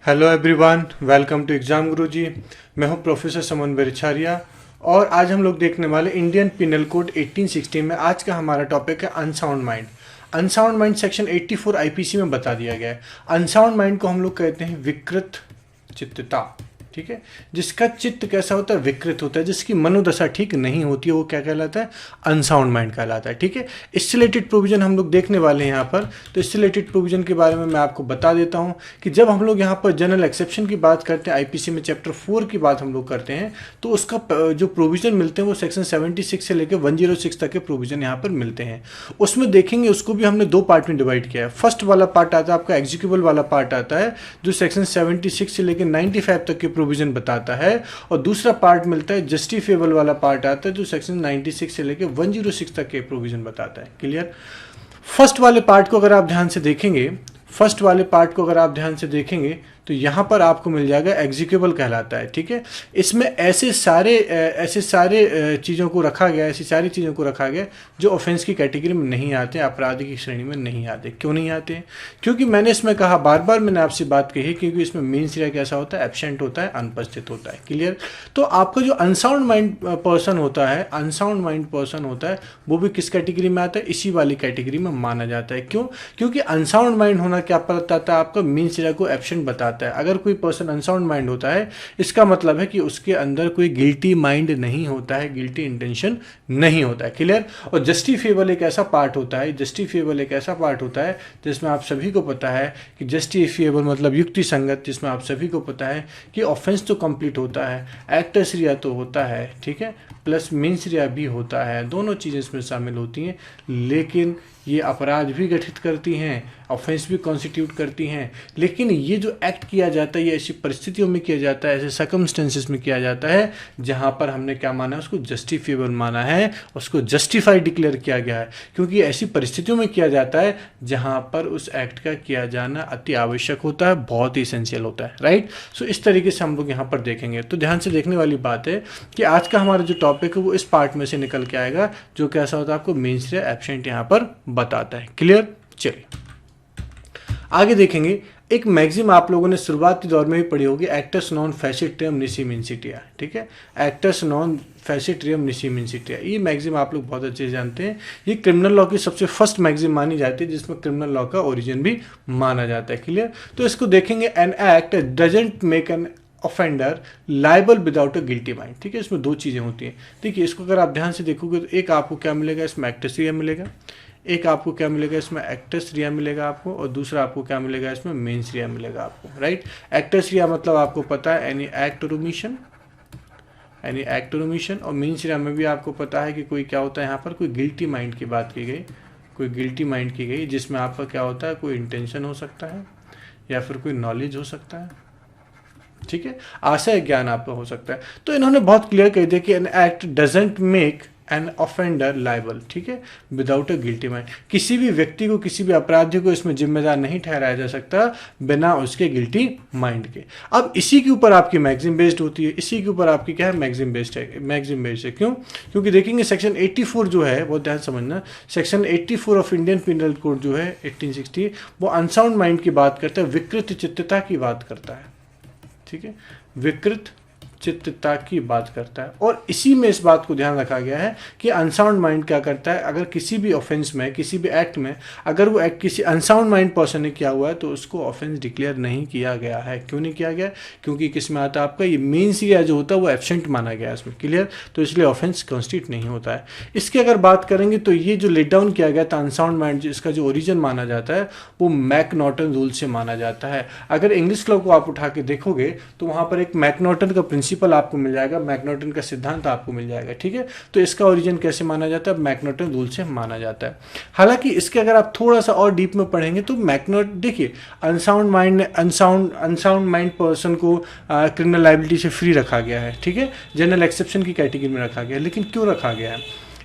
Hello everyone, welcome to exam Guruji. मैं हूं professor समन बेरछारिया और आज हम लोग देखने वाले इंडियन पिनल कोड 1860 में आज का हमारा टॉपिक है unsound mind. Unsound mind section 84 IPC में बता दिया गया है। अनसाउंड माइंड को हम लोग कहते हैं विकृत चित्तता, ठीक है। जिसका चित्त कैसा होता है? विकृत होता है, जिसकी मनोदशा ठीक नहीं होती है, वो क्या कहलाता है? अनसाउंड माइंड कहलाता है, ठीक है। इससे रिलेटेड प्रोविजन हम लोग देखने वाले हैं यहाँ पर। तो इससे रिलेटेड प्रोविजन के बारे में मैं आपको बता देता हूँ कि जब हम लोग यहाँ पर जनरल एक्सेप्शन की बात करते हैं, आईपीसी में चैप्टर 4 की बात हम लोग करते हैं, तो उसका जो प्रोविजन मिलते हैं वो सेक्शन 76 से लेकर 106 तक के प्रोविजन यहाँ पर मिलते हैं। उसमें देखेंगे, उसको भी हमने दो पार्ट में डिवाइड किया है। फर्स्ट वाला पार्ट आता है आपका एग्जीक्यूबल वाला पार्ट आता है, जो सेक्शन 76 से लेकर 95 तक के प्रोविजन बताता है, और दूसरा पार्ट मिलता है जस्टिफिएबल वाला पार्ट आता है, जो सेक्शन 96 से लेकर 106 तक के प्रोविजन बताता है। क्लियर? फर्स्ट वाले पार्ट को अगर आप ध्यान से देखेंगे तो यहाँ पर आपको मिल जाएगा एग्जीक्यूबल कहलाता है, ठीक है। इसमें ऐसे सारे चीज़ों को रखा गया, ऐसी सारी चीज़ों को रखा गया जो ऑफेंस की कैटेगरी में नहीं आते, अपराध की श्रेणी में नहीं आते। क्यों नहीं आते? क्योंकि मैंने इसमें कहा, बार बार मैंने आपसे बात कही, क्योंकि इसमें मेन सिरा कैसा होता है? एब्सेंट होता है, अनुपस्थित होता है। क्लियर? तो आपका जो अनसाउंड माइंड पर्सन होता है, वो भी किस कैटेगरी में आता है? इसी वाली कैटेगरी में माना जाता है। क्यों? क्योंकि अनसाउंड माइंड होना क्या बताता है? आपका मेन सिरा को एब्सेंट बताता है। अगर कोई पर्सन अनसाउंड माइंड होता है, इसका मतलब है कि उसके अंदर कोई गिल्टी माइंड नहीं होता है, गिल्टी इंटेंशन नहीं होता है। क्लियर? और जस्टिफिएबल एक ऐसा पार्ट होता है, जिसमें आप सभी को पता है कि जस्टिफिएबल मतलब युक्ति संगत, जिसमें आप सभी को पता है कि ऑफेंस तो कंप्लीट होता है, एक्टर्स रिया तो होता है, ठीक है, प्लस मेंस रिया भी होता है, दोनों चीज़ें इसमें शामिल होती हैं, लेकिन ये अपराध भी गठित करती हैं, ऑफेंस भी कॉन्स्टिट्यूट करती हैं। लेकिन ये जो एक्ट किया जाता है, ये ऐसी परिस्थितियों में किया जाता है, ऐसे सर्कमस्टेंसेस में किया जाता है जहाँ पर हमने क्या माना है? उसको जस्टिफिएबल माना है, उसको जस्टिफाई डिक्लेयर किया गया है, क्योंकि ऐसी परिस्थितियों में किया जाता है जहाँ पर उस एक्ट का किया जाना अति आवश्यक होता है, बहुत ही एसेंशियल होता है। राइट? सो इस तरीके से हम लोग यहाँ पर देखेंगे। तो ध्यान से देखने वाली बात है कि आज का हमारा जो टॉपिक है वो इस पार्ट में से निकल के आएगा, जो कैसा होता है? आपको मेंस रिया एब्सेंट यहाँ पर बताता है। क्लियर? चलिए आगे देखेंगे। एक मैगजीम आप लोगों ने शुरुआती दौर में भी पढ़ी होगी, एक्टस नॉन फैसिट्रियम निसिम इंसिटिया, ठीक है। एक्टस नॉन फैसिट्रियम निसिम इंसिटिया, ये मैगजीम आप लोग बहुत अच्छे से जानते हैं। ये क्रिमिनल लॉ की सबसे फर्स्ट मैगजीम मानी जाती है, जिसमें क्रिमिनल लॉ का ओरिजिन भी माना जाता है। क्लियर? तो इसको देखेंगे। An act doesn't make an offender liable without a guilty mind, ठीक है। इसमें दो चीज़ें होती हैं। देखिए, इसको अगर आप ध्यान से देखोगे तो एक आपको क्या मिलेगा? इसमें एक्टस रिया मिलेगा, एक आपको क्या मिलेगा? इसमें एक्टस रिया मिलेगा आपको, और दूसरा आपको क्या मिलेगा? इसमें मेंस रिया मिलेगा आपको। राइट? एक्टस रिया मतलब आपको पता है एनी एक्ट और ओमिशन, और मेंस रिया में भी आपको पता है कि कोई क्या होता है? यहाँ पर कोई गिल्टी माइंड की बात की गई, जिसमें आपका क्या होता है? कोई इंटेंशन हो सकता है या फिर कोई नॉलेज हो सकता है, ठीक है, आशय ज्ञान आपका हो सकता है। तो इन्होंने बहुत क्लियर कह दिया कि an act doesn't make an offender liable, ठीक है, विदाउट अ गिल्टी माइंड। किसी भी व्यक्ति को, किसी भी अपराधी को इसमें जिम्मेदार नहीं ठहराया जा सकता बिना उसके गिल्टी माइंड के। अब इसी के ऊपर आपकी मैगजीम बेस्ड होती है, इसी के ऊपर आपकी क्या है? मैगजीम बेस्ड है। क्यों? क्योंकि देखेंगे सेक्शन 84 जो है, बहुत ध्यान समझना, section 84 of Indian penal code जो है 1860, वो अनसाउंड माइंड की बात करता है, विकृत चित्तता की बात करता है, ठीक है, विकृत चित्तता की बात करता है। और इसी में इस बात को ध्यान रखा गया है कि अनसाउंड माइंड क्या करता है? अगर किसी भी ऑफेंस में, किसी भी एक्ट में, अगर वो एक्ट किसी अनसाउंड माइंड पर्सन ने किया हुआ है, तो उसको ऑफेंस डिक्लेयर नहीं किया गया है। क्यों नहीं किया गया? क्योंकि किसमें आता है? आपका ये मेंस रिया जो होता है वो एब्सेंट माना गया है इसमें। क्लियर? तो इसलिए ऑफेंस कॉन्स्टिट्यूट नहीं होता है। इसकी अगर बात करेंगे तो ये जो लेट डाउन किया गया था अनसाउंड माइंड, इसका जो ओरिजिन माना जाता है वो मैकनॉटन रूल से माना जाता है। अगर इंग्लिश लॉ को आप उठा के देखोगे तो वहाँ पर एक मैकनॉटन का प्रिंसिपल आपको मिल जाएगा, मैकनॉटन का सिद्धांत आपको मिल जाएगा, ठीक है। तो इसका ओरिजिन कैसे माना जाता है? मैकनॉटन रूल से माना जाता है। हालांकि इसके अगर आप थोड़ा सा और डीप में पढ़ेंगे तो देखिए, अनसाउंड माइंड पर्सन को क्रिमिनल लायबिलिटी से फ्री रखा गया है, ठीक है, जनरल एक्सेप्शन की कैटेगरी में रखा गया है। लेकिन क्यों रखा गया है?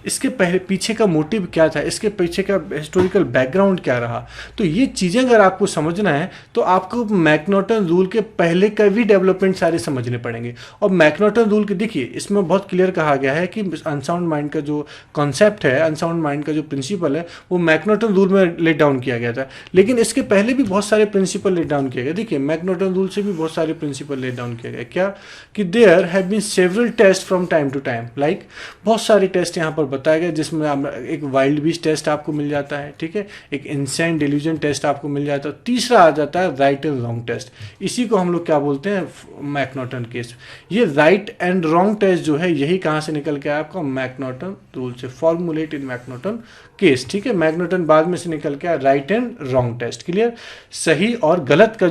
इसके पहले पीछे का मोटिव क्या था, इसके पीछे का हिस्टोरिकल बैकग्राउंड क्या रहा। तो ये चीज़ें अगर आपको समझना है तो आपको मैकनॉटन रूल के पहले का भी डेवलपमेंट सारे समझने पड़ेंगे। और मैकनॉटन रूल के देखिए इसमें बहुत क्लियर कहा गया है कि अनसाउंड माइंड का जो कॉन्सेप्ट है, अनसाउंड माइंड का जो प्रिंसिपल है, वो मैकनॉटन रूल में लेट डाउन किया गया था। लेकिन इसके पहले भी बहुत सारे प्रिंसिपल लेट डाउन किया गया। देखिए मैकनॉटन रूल से भी बहुत सारे प्रिंसिपल लेट डाउन किया गया। क्या कि there have been several test from time to time, like बहुत सारे टेस्ट यहाँ पर बताए गए, जिसमें एक वाइल्ड बीस्ट टेस्ट आपको मिल जाता है, ठीक है, एक इंसैन डिल्यूजन टेस्ट आपको मिल जाता है, तीसरा आ जाता है राइट एंड रॉन्ग टेस्ट। इसी को हम लोग क्या बोलते हैं, मैकनॉटन केस। ये राइट एंड रॉन्ग टेस्ट जो है यही कहाँ से निकल के आया आपका, मैकनॉटन रूल से, फॉर्मुलेट इन मैकनॉटन केस, ठीक है। मैकनॉटन बाद में से निकल के आया right and wrong test, clear. सही और गलत का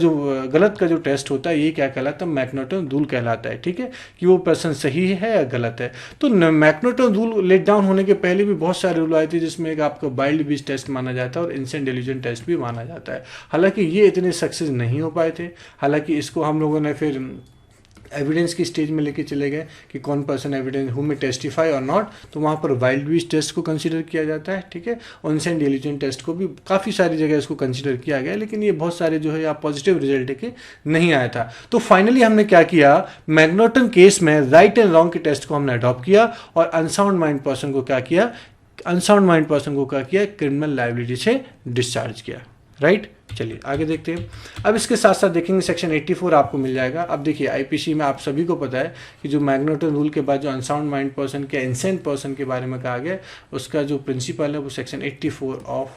जो टेस्ट होता है ये क्या कहलाता है, मैकनॉटन रूल कहलाता है, ठीक है, कि वो पर्सन सही है या गलत है। तो मैकनॉटन रूल लेट डाउन होने के पहले भी बहुत सारे रूल आए थे, जिसमें एक आपका वाइल्ड बीस्ट टेस्ट माना जाता है और इंसेंट डिल्यूजन टेस्ट भी माना जाता है। हालांकि ये इतने सक्सेस नहीं हो पाए थे। हालांकि इसको हम लोगों ने फिर एविडेंस की स्टेज में लेके चले गए कि कौन पर्सन एविडेंस हु में टेस्टिफाई और नॉट, तो वहाँ पर वाइल्ड बीस्ट टेस्ट को कंसीडर किया जाता है, ठीक है। इंसेंट डिल्यूजन टेस्ट को भी काफ़ी सारी जगह इसको कंसीडर किया गया, लेकिन ये बहुत सारे जो है आप पॉजिटिव रिजल्ट के नहीं आया था। तो फाइनली हमने क्या किया, मैकनॉटन केस में राइट एंड रॉन्ग के टेस्ट को हमने अडॉप्ट किया और अनसाउंड माइंड पर्सन को क्या किया, क्रिमिनल लायबिलिटी से डिस्चार्ज किया, राइट। चलिए आगे देखते हैं। अब इसके साथ साथ देखेंगे सेक्शन 84 आपको मिल जाएगा। अब देखिए आईपीसी में आप सभी को पता है कि जो मैकनॉटन रूल के बाद जो अनसाउंड माइंड पर्सन के इंसेंट पर्सन के बारे में कहा गया, उसका जो प्रिंसिपल है वो सेक्शन 84 ऑफ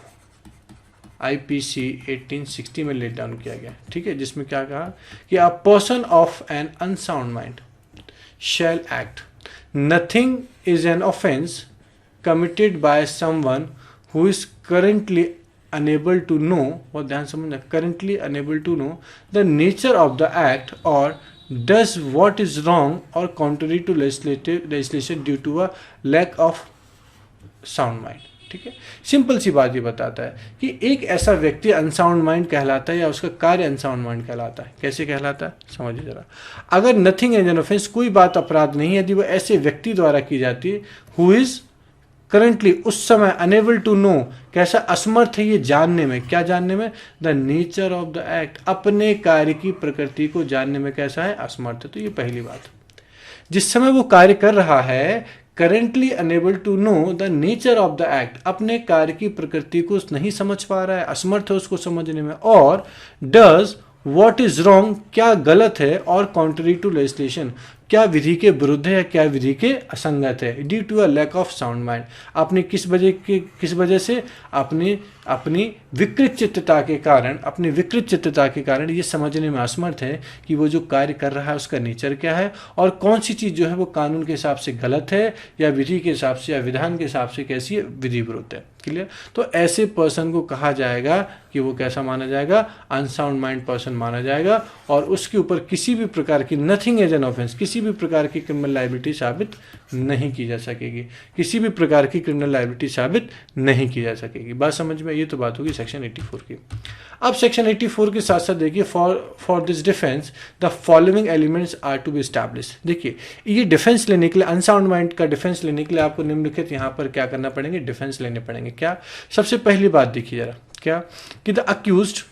आईपीसी 1860 में लेट डाउन किया गया, ठीक है, जिसमें क्या कहा कि a person of an unsound mind shall act, nothing is an offence committed by someone who is currently unable to know, और ध्यान समझना, currently unable to know the nature of the act or does what is wrong or contrary to legislation due to a lack of sound mind, ठीक है। Simple सी बात ये बताता है कि एक ऐसा व्यक्ति अनसाउंड माइंड कहलाता है या उसका कार्य अनसाउंड माइंड कहलाता है। कैसे कहलाता है समझिए जरा। अगर नथिंग एज एन ऑफेंस, कोई बात अपराध नहीं है यदि वो ऐसे व्यक्ति द्वारा की जाती है हु इज करंटली, उस समय, अनेबल टू नो, कैसा, असमर्थ है ये जानने में, क्या जानने में, the nature of the act, अपने कार्य की प्रकृति को जानने में कैसा है, असमर्थ है। तो ये पहली बात। जिस समय वो कार्य कर रहा है, currently unable to know the nature of the act, अपने कार्य की प्रकृति को नहीं समझ पा रहा है, असमर्थ है उसको समझने में, और डज व्हाट इज रॉन्ग, क्या गलत है, और कॉन्ट्ररी टू लेजिस्लेशन, क्या विधि के विरुद्ध है, क्या विधि के असंगत है, due to a lack of sound mind, आपने किस वजह से, अपनी विकृत चित्तता के कारण, ये समझने में असमर्थ है कि वो जो कार्य कर रहा है उसका नेचर क्या है और कौन सी चीज़ जो है वो कानून के हिसाब से गलत है या विधि के हिसाब से या विधान के हिसाब से कैसी है, विधि विरुद्ध है, क्लियर। तो ऐसे पर्सन को कहा जाएगा कि वो कैसा माना जाएगा, अनसाउंड माइंड पर्सन माना जाएगा, और उसके ऊपर किसी भी प्रकार की, नथिंग एज एन ऑफेंस, किसी भी प्रकार की क्रिमिनल लायबिलिटी साबित नहीं की जा सकेगी, किसी भी प्रकार की क्रिमिनल लायबिलिटी साबित नहीं की जा सकेगी। बात समझ में, ये तो बात होगी सेक्शन 84 की। अब सेक्शन 84 के साथ साथ देखिए, for this defence the following elements are to be establish. देखिए ये डिफेंस लेने के लिए, अनसाउंड माइंड का डिफेंस लेने के लिए आपको निम्नलिखित यहाँ पर क्या करना पड़ेंगे, डिफेंस लेने पड़ेंगे। क्या, सबसे पहली बात देखिए जरा, क्या कि the accused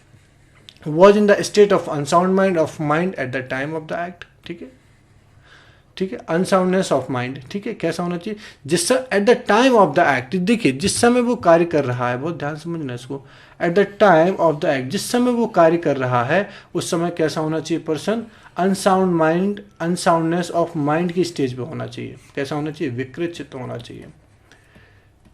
was in the state of unsound mind of mind at the time of the act, ठीक है, ठीक है, अनसाउंडनेस ऑफ माइंड, ठीक है, कैसा होना चाहिए, जिस at the time of the act, देखिए जिस समय वो कार्य कर रहा है, बहुत ध्यान समझना इसको, at the time of the act, जिस समय वो कार्य कर रहा है उस समय कैसा होना चाहिए person, unsound mind, unsoundness of mind की स्टेज पे होना चाहिए, कैसा होना चाहिए, विकृत चित्त होना चाहिए,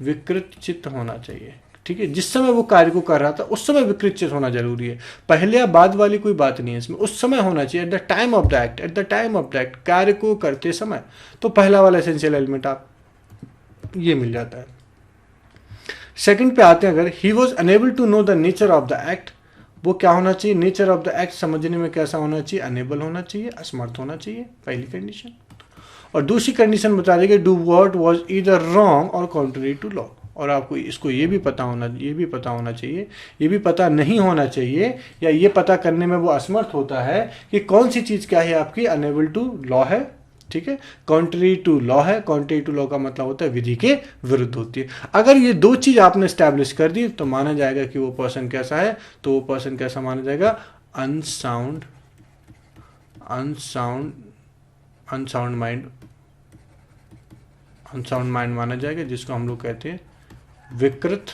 विकृत चित्त होना चाहिए, ठीक है। जिस समय वो कार्य को कर रहा था उस समय विकृत चित्त होना जरूरी है, पहले या बाद वाली कोई बात नहीं है इसमें, उस समय होना चाहिए, at the time of the act, at the time of the act, कार्य को करते समय। तो पहला वाला एसेंशियल एलिमेंट आप ये मिल जाता है। सेकंड पे आते हैं, अगर he was unable to know the nature of the act, वो क्या होना चाहिए, नेचर ऑफ द एक्ट समझने में कैसा होना चाहिए, अनेबल होना चाहिए, असमर्थ होना चाहिए, पहली कंडीशन। और दूसरी कंडीशन बता देंगे, do what was either wrong और कॉन्ट्ररी टू लॉ, और आपको इसको ये भी पता होना चाहिए, ये भी पता नहीं होना चाहिए, या ये पता करने में वो असमर्थ होता है कि कौन सी चीज़ क्या है आपकी, अनेबल टू लॉ है ठीक है। कॉन्ट्री टू लॉ है, कॉन्ट्री टू लॉ का मतलब होता है विधि के विरुद्ध होती है। अगर ये दो चीज आपने स्टैब्लिश कर दी तो माना जाएगा कि वो पर्सन कैसा है, तो वो पर्सन कैसा माना जाएगा, अनसाउंड माइंड माना जाएगा, जिसको हम लोग कहते हैं विकृत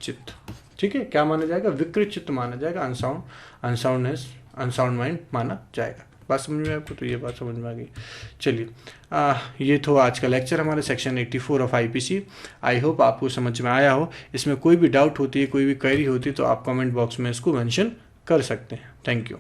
चित्त। ठीक है, क्या माना जाएगा, विकृत चित्त माना जाएगा, अनसाउंड माइंड माना जाएगा। बात समझ में आपको, तो ये बात समझ में आ गई। चलिए, ये तो आज का लेक्चर हमारे section 84 of IPC. I hope आपको समझ में आया हो। इसमें कोई भी डाउट होती है, कोई भी क्वेरी होती है, तो आप कमेंट बॉक्स में इसको मेंशन कर सकते हैं। Thank you.